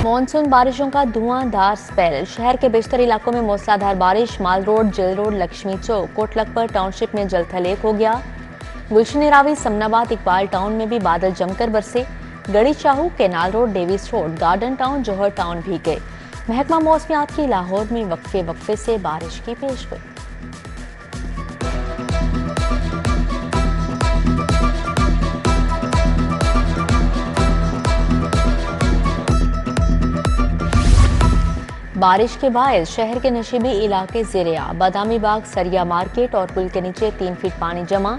Monsoon बारिशों का धुआंधार spell. शहर के बेशतर इलाकों में मूसलाधार बारिश। Mall Road, Jail Road, Lakshmi Chowk, Kotlakhpat Township में जल थल एक हो गया। गुलशन रावी, समनाबाद, इकबाल टाउन में भी बादल जमकर बरसे। Garhi Shahu, Canal Road, Davis Road, Garden Town, Johar Town भीग गए। महकमा मौसमियात की लाहौर में वक्फे वक्फे से बारिश की पेशगोई। बारिश के बायस शहर के नशीबी इलाके ज़ेरिया, बादामी बाग, सरिया मार्केट और पुल के नीचे 3 फीट पानी जमा।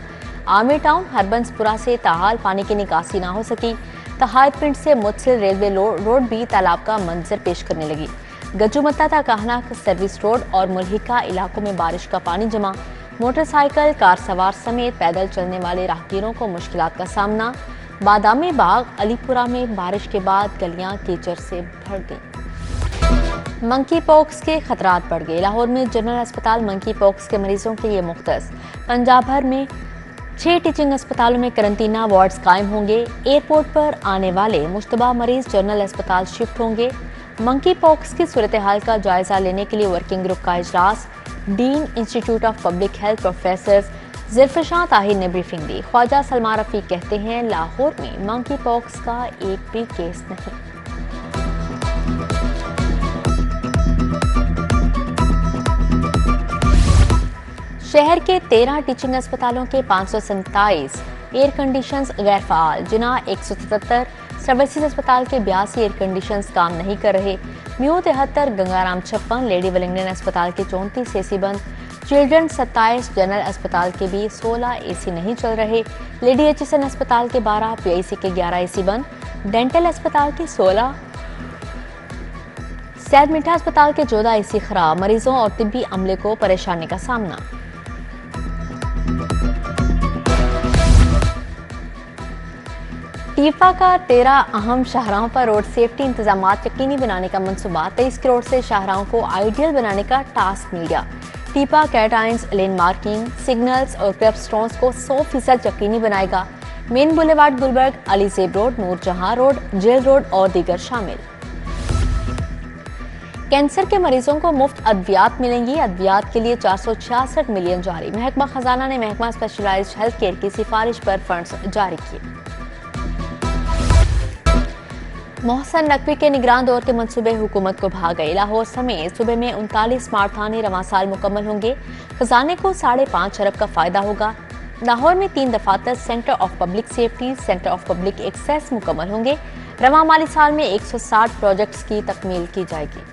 आमिर टाउन, हरबंसपुरा से ताहाल पानी की निकासी ना हो सकी। तहायत पिंड से मुतसिल रेलवे रोड भी तालाब का मंजर पेश करने लगी। गजुमत्ता तक कहना सर्विस रोड और मुल्हिका इलाकों में बारिश का पानी जमा। मोटरसाइकिल, कार सवार समेत पैदल चलने वाले राहगीरों को मुश्किलात का सामना। बादामी बाग, अलीपुरा में बारिश के बाद गलियां कीचड़ से भर गईं। मंकी पॉक्स के खतरात बढ़ गए। लाहौर में जनरल अस्पताल मंकी पॉक्स के मरीजों के लिए मुख्तस। पंजाब भर में 6 टीचिंग अस्पतालों में करंटीना वार्ड्स कायम होंगे। एयरपोर्ट पर आने वाले मुश्तबा मरीज जनरल अस्पताल शिफ्ट होंगे। मंकी पॉक्स की सूरत हाल का जायजा लेने के लिए वर्किंग ग्रुप का इजलास। Dean institute of public health professor Zulfikar Tahir ने ब्रीफिंग दी। ख्वाजा सलमान रफीक कहते हैं, लाहौर में मंकी पॉक्स का एक भी केस नहीं। शहर के 13 टीचिंग अस्पतालों के 527 एयर कंडीशंस गैर फाल। जिना 177 सर्विसेज अस्पताल के 82 एयर कंडीशंस काम नहीं कर रहे। म्यू 73, गंगाराम 56, लेडी वेलिंगटन अस्पताल के 34 एसी बंद। चिल्ड्रन 27, जनरल अस्पताल के भी 16 एसी नहीं चल रहे। लेडी एचएसएन अस्पताल के 12, पीआईसी के 11 एसी बंद। डेंटल अस्पताल के 16, सैयद मिठा अस्पताल के 14 एसी खराब। मरीजों और तिब्बी अमले को परेशानी का सामना। टीफा का 13 अहम शाहराहों पर रोड सेफ्टी इंतजाम यकीनी बनाने का मंसूबा। 23 करोड़ से शाहराहों को आइडियल बनाने का टास्क मिल गया। टीपा कैटाइंस, लेन मार्किंग, सिग्नल्स और क्रेबस्टोन्स को 100% यकीनी बनाएगा। Main Boulevard Gulberg, Alizeb Road, Noorjahan Road, Jail Road और दीगर शामिल। कैंसर के मरीजों को मुफ्त अद्वियात मिलेंगी। अद्वियात के लिए 466 मिलियन जारी। महकमा खजाना ने महकमा स्पेशलाइज्ड हेल्थ केयर की सिफारिश पर फंड्स जारी किए। मोहसन नकवी के निगरान दौर के मंसूबे हुकूमत को भा गए। लाहौर समेत सूबे में 39 स्मार्ट थाने रवां साल मुकम्मल होंगे। खजाने को 5.5 अरब का फायदा होगा। लाहौर में 3 दफातर centre of public safety, centre of public access मुकम्मल होंगे। रवां माली साल में 160 प्रोजेक्ट्स की तकमील की जाएगी।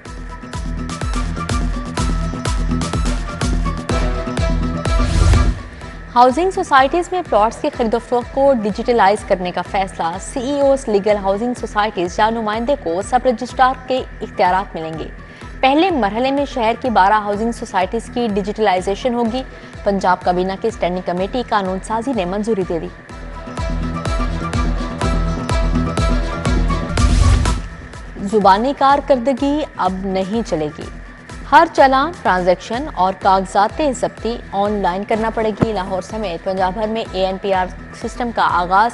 हाउसिंग सोसाइटीज में प्लॉट्स की खरीदोफरोख्त को डिजिटलाइज करने का फैसला। सीईओस लीगल हाउसिंग सोसाइटीज या नुमाइंदे को सब रजिस्ट्रार के इख्तियारात मिलेंगे। पहले मरहले में शहर की 12 हाउसिंग सोसाइटीज की डिजिटलाइजेशन होगी। पंजाब काबीना की स्टैंडिंग कमेटी कानून साजी ने मंजूरी दे दी। जुबानी कारकर्दगी अब नहीं चलेगी। हर चालान, ट्रांजैक्शन और कागजात जब्ती ऑनलाइन करना पड़ेगी। लाहौर समेत पंजाब भर में ANPR सिस्टम का आगाज।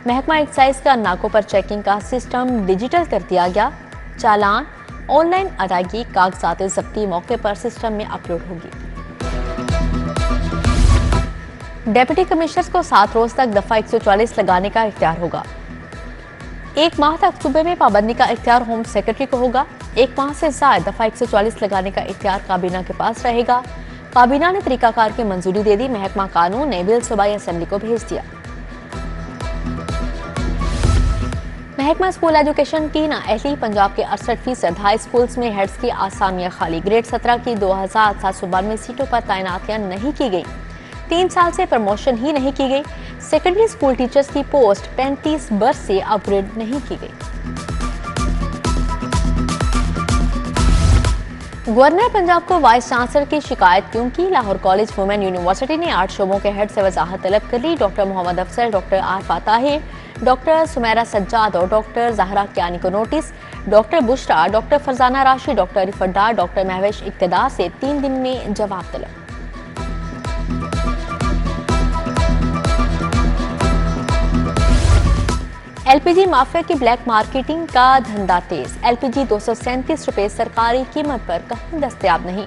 महकमा एक्साइज का नाकों पर चेकिंग का सिस्टम डिजिटल कर दिया गया। चालान, ऑनलाइन अदायगी, कागजात जब्ती मौके पर सिस्टम में अपलोड होगी। डेप्यूटी कमिश्नर्स को 7 रोज तक दफा 144 लगाने का इख्तियार होगा। 1 माह तक सूबे में पाबंदी का इख्तियार होम सेक्रेटरी को होगा। 1 माह से ज्यादा दफा 144 लगाने का इख्तियार काबीना के पास रहेगा। काबीना ने तरीकाकार की मंजूरी दे दी। महकमा कानून ने बिल सूबाई असेंबली को भेज दिया। महकमा स्कूल एजुकेशन की नाअहली। पंजाब के 68% हाई स्कूल्स में हेड्स की आसामियां खाली। ग्रेड 17 की 2792 सीटों पर तैनातियां नहीं की गई। 3 साल से प्रमोशन ही नहीं की गई। सेकेंडरी स्कूल टीचर्स की पोस्ट 35 बर्स से अपग्रेड नहीं की गई। गवर्नर पंजाब को वाइस चांसलर की शिकायत क्यों की? लाहौर कॉलेज वुमेन यूनिवर्सिटी ने 8 शोबों के हेड से वजाहत तलब कर ली। डॉक्टर मोहम्मद अफसर, डॉक्टर आरफा ताहिर, डॉक्टर सुमेरा सज्जाद और डॉक्टर जहरा कियानी को notice. Doctor Bushra, doctor Farzana राशि, डॉक्टर अरिफत डार, डॉक्टर महवेश इक्तदार से 3 दिन में जवाब तलब। एलपीजी माफिया की ब्लैक मार्केटिंग का धंधा तेज। एलपीजी 237 रुपए सरकारी कीमत पर कहीं दस्तयाब नहीं।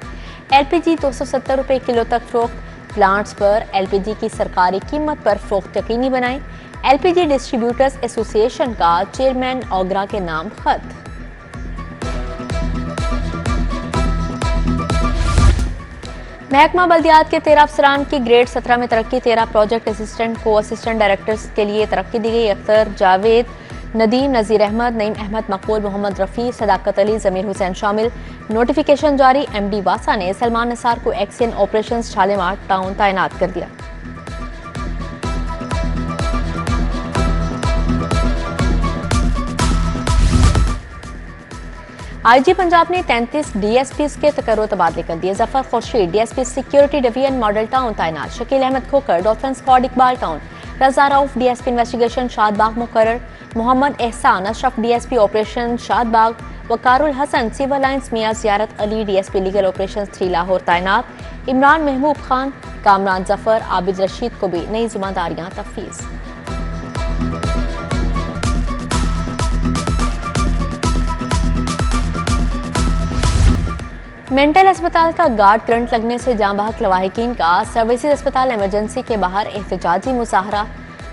एलपीजी 270 रुपए किलो तक फरोख्त। प्लांट्स पर एलपीजी की सरकारी कीमत पर फरोख्त यकीनी बनाएं। एलपीजी डिस्ट्रीब्यूटर्स एसोसिएशन का चेयरमैन ओगरा के नाम खत। महकमा बल्दियात के 13 अफसरान की ग्रेड 17 में तरक्की। 13 प्रोजेक्ट असिस्टेंट को असिस्टेंट डायरेक्टर्स के लिए तरक्की दी गई। अख्तर, जावेद, नदीम, नजीर अहमद, नईम अहमद, मकबूल, मोहम्मद रफ़ी, सदाकत अली, जमीर हुसैन शामिल। नोटिफिकेशन जारी। एमडी वासा ने सलमान निसार को एक्शन ऑपरेशंस शालीमार टाउन तैनात कर दिया। आईजी पंजाब ने 33 डीएसपी के तकर्रुर तबादले कर दिए। Zafar Khurshid DSP security division Model Town तैनात। Shakeel Ahmed Khokhar Dolphin Squad Iqbal Town. Raza Rauf DSP investigation Shadbagh मुकर्रर। Mohammad Ehsan Ashraf DSP operation Shadbagh. Waqarul Hasan Civil Lines Mian Ziarat Ali DSP legal operation 3 Lahore तैनात। इमरान महबूब खान, कामरान जफर, आबिद रशीद को भी नई जिम्मेदारियां तफवीज। मेंटल अस्पताल का गार्ड करंट लगने से जाँ बहक लवाहिकीन का सर्विसेज अस्पताल इमरजेंसी के बाहर एहतजाजी मुजाहरा।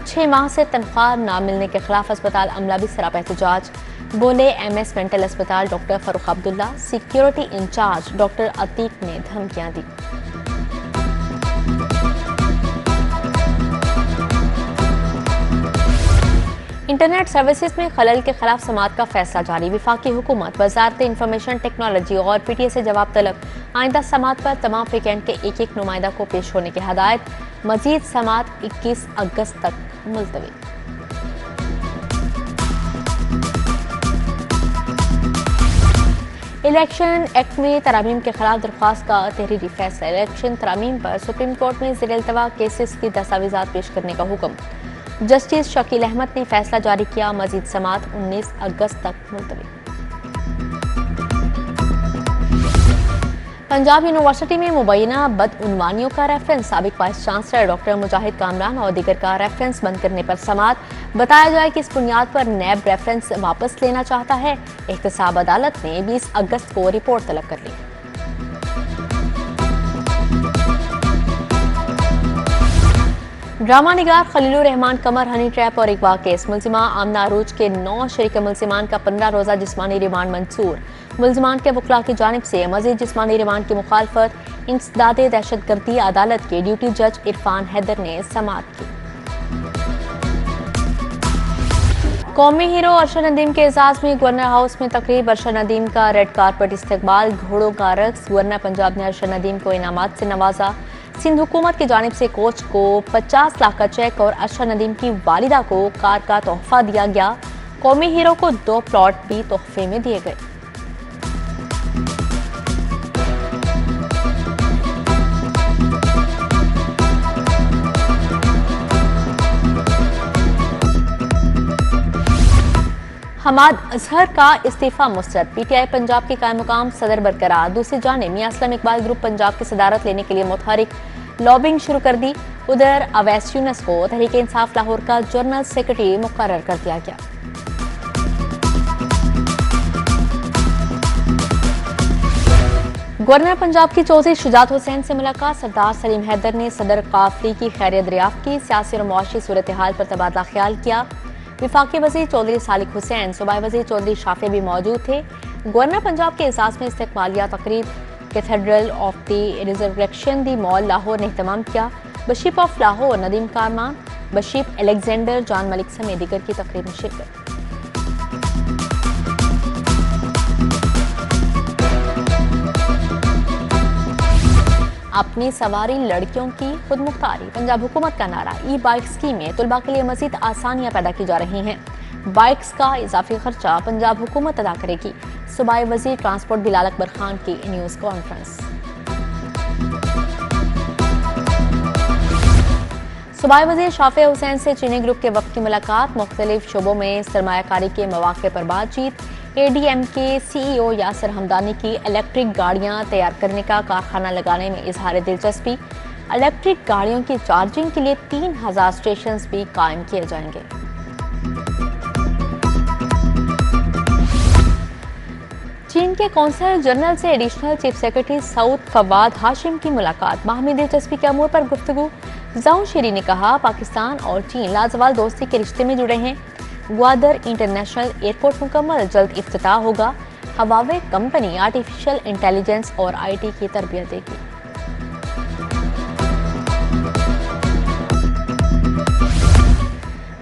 6 माह से तनख्वाह न मिलने के खिलाफ अस्पताल अमला भी सराप एहतजाज। बोले एमएस मेंटल अस्पताल doctor Farrukh Abdullah. Security incharge doctor Ateeq ने धमकियां दी। इंटरनेट सर्विसेज में खलल के खिलाफ समाअत का फैसला जारी। विफाकी हुकूमत वजारत इंफॉर्मेशन टेक्नोलॉजी और पीटीए से जवाब तलब। आइंदा समाअत पर तमाम फ्रीकेंट के एक नुमाइंदा को पेश होने की हदायत। मजीद समाअत 21 अगस्त तक मुलतवी। इलेक्शन एक्ट में तरामीम के खिलाफ दरख्वास्त का तहरीरी फैसला। इलेक्शन तरामीम पर सुप्रीम कोर्ट में ज़ेर इल्तवा केसेस की दस्तावेजात पेश करने का हुक्म। जस्टिस शकील अहमद ने फैसला जारी किया। मजीद समाअत 19 अगस्त तक मुलतवी। पंजाब यूनिवर्सिटी में मुबैना बदउनवानियों का रेफरेंस। साबिक वाइस चांसलर डॉक्टर मुजाहिद कामरान और दीगर का रेफरेंस बंद करने पर समाअत। बताया जाए कि इस बुनियाद पर नैब रेफरेंस वापस लेना चाहता है। एहतसाब अदालत ने 20 अगस्त को रिपोर्ट तलब कर ली। ड्रामा निगार खलीलुर रहमान कमर हनी ट्रैप और अगवा केस। मुलजिमा आमना अरूज के 9 शरीक मुलजिमान का 15 रोजा जिस्मानी रिमांड मंसूर। मुलजिमान के वकला की जानिब से मजीद जिस्मानी रिमांड की मुखालफत इंसदाद दहशतगर्दी अदालत के ड्यूटी जज इरफान हैदर ने समाअत की। कौमी हीरो अरशद नदीम के एजाज में गवर्नर हाउस में तकरीब। अरशद नदीम का रेड कारपेट इस्तकबाल, घोड़ों का रक्स। गवर्नर पंजाब ने अरशद नदीम को इनामात से नवाजा। सिंध हुकूमत की जानिब से कोच को 50 लाख का चेक और अरशद नदीम की वालिदा को कार का तोहफा दिया गया। कौमी हीरो को 2 प्लॉट भी तोहफे में दिए गए। हमाद अजहर का इस्तीफा मुस्तरद। पीटीआई पंजाब के कायम मुकाम सदर बरकरार। दूसरी जानिब मियां असलम इकबाल ग्रुप पंजाब की सदारत लेने के लिए मुतहरिक लॉबिंग शुरू कर दी। उधर अवैस यूनुस को तहरीक इंसाफ लाहौर का जनरल सेक्रेटरी मुकर्रर कर दिया गया। गवर्नर पंजाब की चौधरी शुजात हुसैन से मुलाकात। सरदार सलीम हैदर ने सदर काफली की खैरियत दरियाफ्त की। सियासी और मुआशी सूरत हाल पर तबादला ख्याल किया। विफाकी वज़ीर चौधरी सालिक हुसैन, सूबाई वज़ीर चौधरी शाफी भी मौजूद थे। गवर्नर पंजाब के एजाज में इस्तकबालिया तकरीब cathedral of the resurrection the mall Lahore ने एहतमाम किया। Bishop of Lahore Nadeem Kamran, bishop Alexander, John Malik समेत दीगर की तकरीब में शिरकत। अपनी सवारी लड़कियों की खुद मुख्तारी। पंजाब हुकूमत का नारा। ई बाइक स्कीम में तुलबा के लिए मजीद आसानियां पैदा की जा रही हैं। बाइक्स का इजाफी खर्चा पंजाब हुकूमत अदा करेगी। सूबाई वजीर ट्रांसपोर्ट बिलाल अकबर खान की न्यूज़ कॉन्फ्रेंस। सूबाई वजीर शाफी हुसैन से चीनी ग्रुप के वक्त की मुलाकात। मुख्तलिफ शोबों में सरमायाकारी के मौके पर बातचीत। एडीएम के सीईओ यासिर हमदानी की इलेक्ट्रिक गाड़ियां तैयार करने का कारखाना लगाने में इजहार दिलचस्पी। इलेक्ट्रिक गाड़ियों की चार्जिंग के लिए 3000 स्टेशन भी कायम किए जाएंगे। के कौंसल जनरल से additional chief secretary Saud Fawad Hashim की मुलाकात, बाहमी दिलचस्पी के अमूर पर गुफ्तगू। जाऊशेरी ने कहा, पाकिस्तान और चीन लाजवाल दोस्ती के रिश्ते में जुड़े हैं। ग्वादर इंटरनेशनल एयरपोर्ट मुकम्मल, जल्द इफ्तिताह होगा। हवावे कंपनी आर्टिफिशियल इंटेलिजेंस और IT की तरबियत देगी।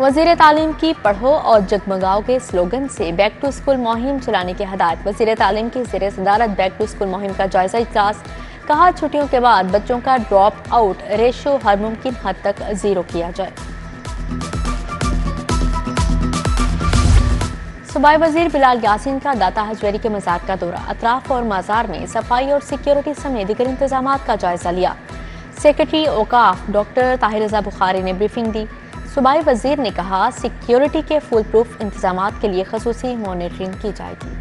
वज़ीर तालीम की पढ़ो और जगमगाओ के स्लोगन से बैक टू स्कूल मुहिम चलाने की हदायत। वज़ीर तालीम की ज़ेर सदारत बैक टू स्कूल मुहिम का जायजा इजलास। कहा, छुट्टियों के बाद बच्चों का ड्रॉप आउट रेशो हर मुमकिन हद तक जीरो किया जाए। सूबाई वजीर बिलाल यासीन का दाता हजवेरी के मज़ार का दौरा। अतराफ और मज़ार में सफाई और सिक्योरिटी समेत दीगर इंतजामात का जायजा लिया। सेक्रेटरी औकाफ डॉक्टर ताहिर रज़ा बुखारी ने ब्रीफिंग दी। सूबाई वजीर ने कहा, सिक्योरिटी के फुल प्रूफ इंतजामात के लिए खसूसी मॉनिटरिंग की जाएगी।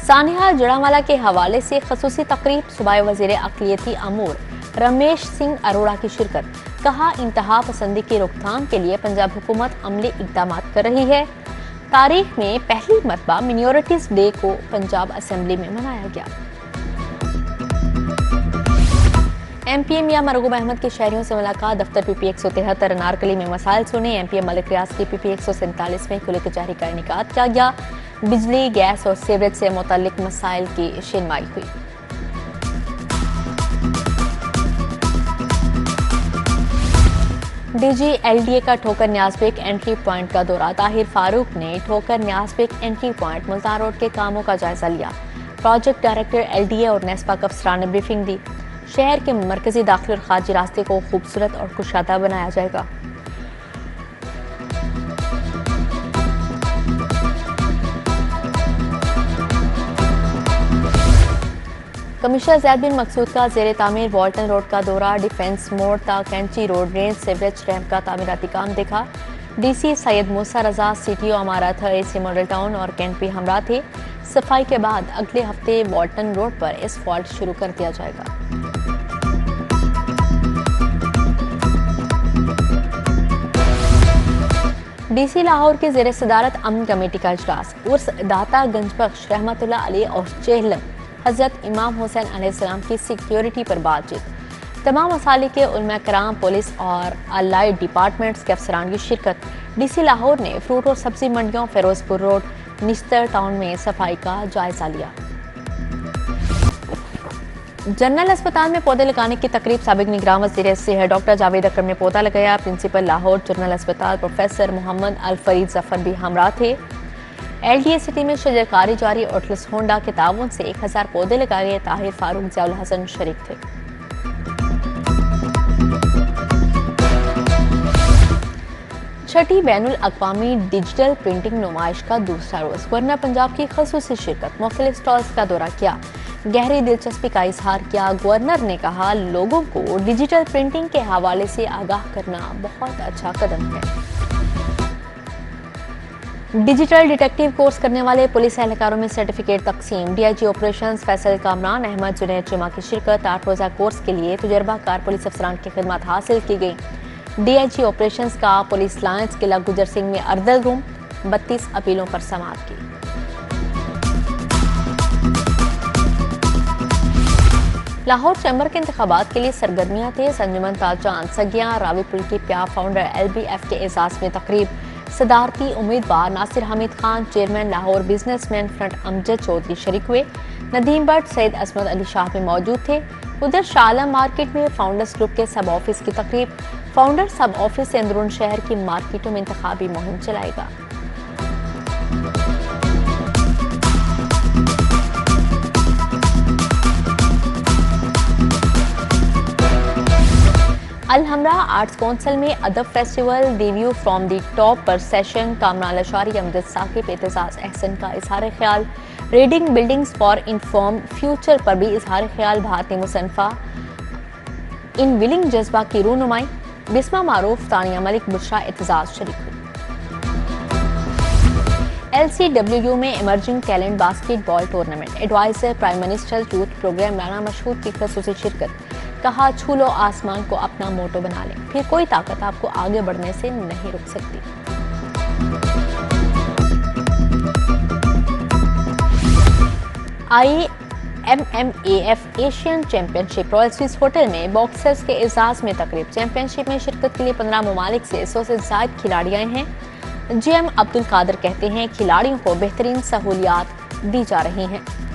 सानिहा जड़ावाला के हवाले से खसूसी तकरीब। सूबाई वजीर अक़लियती अमूर रमेश सिंह अरोड़ा की शिरकत। कहा, इंतहा पसंदी की रोकथाम के लिए पंजाब हुकूमत अमली इक़दाम कर रही है। तारीख में पहली मरतबा मिनॉरिटीज डे को पंजाब असेंबली में मनाया गया। MPM या मरगूब अहमद के शहरियों से मुलाकात। दफ्तर PP 173 अनारकली में मसाइल सुने। MPM मलिक रियाज की PP 147 में खुले कचहरी का इनेकाद किया गया। बिजली, गैस और सीवरेज से मुतल्लिक मसाइल की शिनवाई हुई। DG LDA का ठोकर न्याज़बेग एंट्री पॉइंट का दौरा। ताहिर फारूक ने ठोकर न्याज़बेग एंट्री पॉइंट मुल्तान रोड के कामों का जायजा लिया। प्रोजेक्ट डायरेक्टर LDA और नेस्पा के अफसरान ने ब्रीफिंग दी। शहर के मरकजी दाखिल और खारजी रास्ते को खूबसूरत और कुशादा बनाया जाएगा। कमिश्नर ज़ैद बिन मकसूद का ज़ेरे तामीर वॉल्टन रोड का दौरा। डिफेंस मोड़ तक कैंची रोड रेंज सेवरेज रैंप का तामीराती काम देखा। DC सैयद मूसा रजा CTO अमारत AC मॉडल टाउन और कैंट भी हमरा थे। सफाई के बाद अगले हफ्ते वॉल्टन रोड पर एस्फॉल्ट शुरू कर दिया जाएगा। DC लाहौर की ज़ेर सदारत अमन कमेटी का इजलास। उर्स दाता गंजबख्श रहमतुल्लाह अलैह और चेहलम हजरत इमाम हुसैन अलैहिस्सलाम की सिक्योरिटी पर बातचीत। तमाम मसाले के उलमा कराम, पुलिस और अलाइड डिपार्टमेंट्स के अफसरान की शिरकत। DC लाहौर ने फ्रूट और सब्जी मंडियों, फिरोजपुर रोड, निश्तर टाउन में सफाई का जायजा लिया। जनरल अस्पताल में पौधे लगाने की तकरीब। साबिक निगरान वज़ीर सेहत डॉक्टर जावेद अकरम ने पौधा लगाया। प्रिंसिपल लाहौर जनरल अस्पताल प्रोफेसर मोहम्मद अल फरीद जफर भी हमरा थे। LDA सिटी में शजरकारी जारी। ओटलस होंडा के ताउन से 1000 पौधे लगाए गए। ताहिर फारूक, ज़ियाउल हसन शरीक थे। छठी बैनुल अक़वामी डिजिटल प्रिंटिंग नुमाइश का दूसरा रोज। गवर्नर पंजाब की खसूसी शिरकत। मुख्तलिफ स्टॉल्स का दौरा किया। गहरी दिलचस्पी का इजहार किया। गवर्नर ने कहा, लोगों को डिजिटल प्रिंटिंग के हवाले से आगाह करना बहुत अच्छा कदम है। डिजिटल डिटेक्टिव कोर्स करने वाले पुलिस एहलकारों में सर्टिफिकेट तकसीम। DIG ऑपरेशंस फैसल कामरान अहमद जुनैद चिमा की शिरकत। 8 रोज़ा कोर्स के लिए तजुर्बाकार पुलिस अफसरान की खिदमत हासिल की गई। DIG ऑपरेशंस का पुलिस लाइन्स किला गुजर सिंह में अर्दल रूम 32 अपीलों पर समाअत की। लाहौर चैम्बर के इंतखाबात के लिए सरगर्मियां थे। अंजुमन तालचांद सगियां रावीपुल की प्या फाउंडर LBF के एजाज में तकरीब। सदारती उम्मीदवार Nasir Hamid Khan, chairman Lahore businessman front Amjad Chaudhry शरीक हुए। नदीम भट्ट, सैयद असमत अली शाह भी मौजूद थे। उधर शाहआलम मार्केट में फाउंडर्स ग्रुप के सब ऑफिस की तकरीब। फाउंडर सब ऑफिस से अंदरून शहर की मार्केटों में इंतखाबी मुहिम चलाएगा। अलहमरा आर्ट्स काउंसिल में अदब festival review from the top पर सेशन। कामरान लशारी, अमजद साकिब, एतजाज अहसन का इजहार ख्याल। Reading buildings for inform future पर भी इजहार ख्याल। भारतीय मुसन्फा इन विलिंग जज्बा की रूनुमाई। बिस्मा मारूफ, तानिया मलिक, बुशरा एतजाज शरीक हुई। LCWU में emerging talent basketball tournament. Adviser prime minister youth programme Rana Mashhood की खसूसी शिरकत। कहा, छू लो आसमान को अपना मोटो बना लें, फिर कोई ताकत आपको आगे बढ़ने से नहीं रोक सकती। IMMAF Asian championship royal Swiss hotel में बॉक्सर्स के एजाज में तकरीब। चैंपियनशिप में शिरकत के लिए 15 ममालिक से 100 से ज्यादा खिलाड़ी आए हैं। GM अब्दुल कादर कहते हैं खिलाड़ियों को बेहतरीन सहूलियात दी जा रही हैं।